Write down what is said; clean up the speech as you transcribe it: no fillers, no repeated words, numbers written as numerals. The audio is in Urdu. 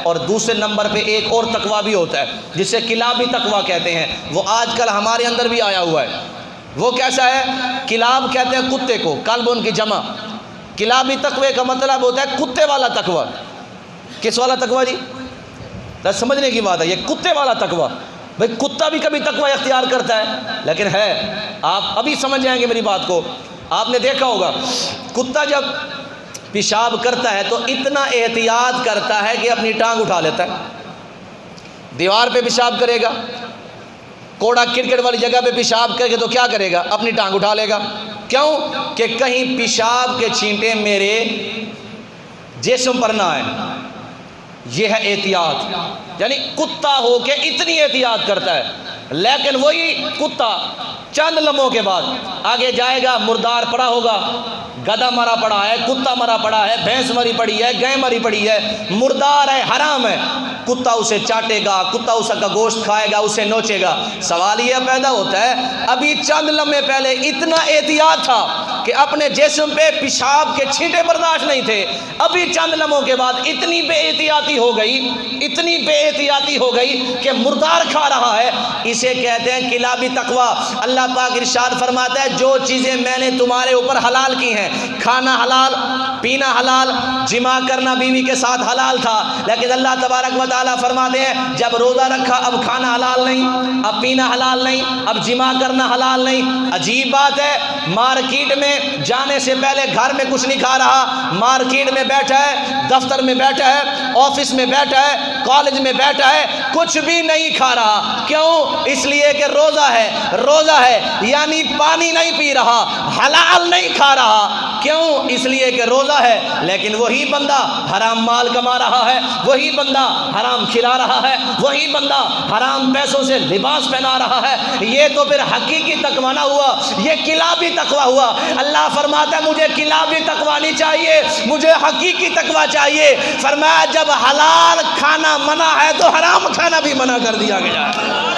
اور دوسرے نمبر پہ ایک اور تقویٰ بھی ہوتا ہے جسے کلابی تقویٰ کہتے ہیں، وہ آج کل ہمارے اندر بھی آیا ہوا ہے۔ وہ کیسا ہے؟ کلاب کہتے ہیں کتے کو، کلب ان کی جمع۔ کلابی تقوی کا مطلب ہوتا ہے کتے والا تقویٰ۔ کس والا تقویٰ جی؟ سمجھنے کی بات ہے، یہ کتے والا تقویٰ۔ بھئی کتا بھی کبھی تقویٰ اختیار کرتا ہے، لیکن ہے، آپ ابھی سمجھ جائیں گے میری بات کو۔ آپ نے دیکھا ہوگا کتا جب پیشاب کرتا ہے تو اتنا احتیاط کرتا ہے کہ اپنی ٹانگ اٹھا لیتا ہے۔ دیوار پہ پیشاب کرے گا، کوڑا کرکٹ والی جگہ پہ پیشاب کرے گا تو کیا کرے گا؟ اپنی ٹانگ اٹھا لے گا۔ کیوں؟ کہ کہیں پیشاب کے چھینٹے میرے جسم پر نہ آئے۔ یہ ہے احتیاط، یعنی کتا ہو کے اتنی احتیاط کرتا ہے۔ لیکن وہی کتا چند لمحوں کے بعد آگے جائے گا، مردار پڑا ہوگا، گدھا مرا پڑا ہے، کتا مرا پڑا ہے، بھینس مری پڑی ہے، گائے مری پڑی ہے، مردار ہے، حرام ہے، کتا اسے چاٹے گا، کتا اس کا گوشت کھائے گا، اسے نوچے گا۔ سوال یہ پیدا ہوتا ہے ابھی چند لمحے پہلے اتنا احتیاط تھا کہ اپنے جسم پہ پیشاب کے چھینٹے برداشت نہیں تھے، ابھی چند لمحوں کے بعد اتنی بے احتیاطی ہو گئی، اتنی بے احتیاطی ہو گئی کہ مردار کھا رہا ہے۔ اسے کہتے ہیں کلابی تقویٰ۔ اللہ پاک ارشاد فرماتا ہے جو چیزیں میں نے تمہارے اوپر حلال کی ہیں، کھانا حلال، پینا حلال، جماع کرنا بیوی کے ساتھ حلال تھا، لیکن اللہ تبارک و تعالیٰ فرماتے ہیں جب روزہ رکھا اب کھانا حلال نہیں، اب پینا حلال نہیں، اب جماع کرنا حلال نہیں۔ عجیب بات ہے، مارکیٹ میں جانے سے پہلے گھر میں کچھ نہیں کھا رہا، مارکیٹ میں بیٹھا ہے، دفتر میں بیٹھا ہے، آفس میں بیٹھا ہے، کالج میں بیٹھا ہے، کچھ بھی نہیں کھا رہا۔ کیوں؟ اس لیے کہ روزہ ہے، روزہ ہے یعنی پانی نہیں پی رہا، حلال نہیں کھا رہا۔ کیوں؟ اس لیے کہ روزہ ہے، لیکن وہی بندہ حرام مال کما رہا ہے، وہی بندہ حرام کھلا رہا ہے، وہی بندہ حرام پیسوں سے لباس پہنا رہا ہے۔ یہ تو پھر حقیقی تقویٰ نہ ہوا، یہ کلابی تقویٰ ہوا۔ اللہ فرماتا ہے مجھے کلابی تقویٰ نہیں چاہیے، مجھے حقیقی تقویٰ چاہیے۔ فرمایا جب حلال کھانا منع ہے تو حرام کھانا بھی منع کر دیا گیا ہے۔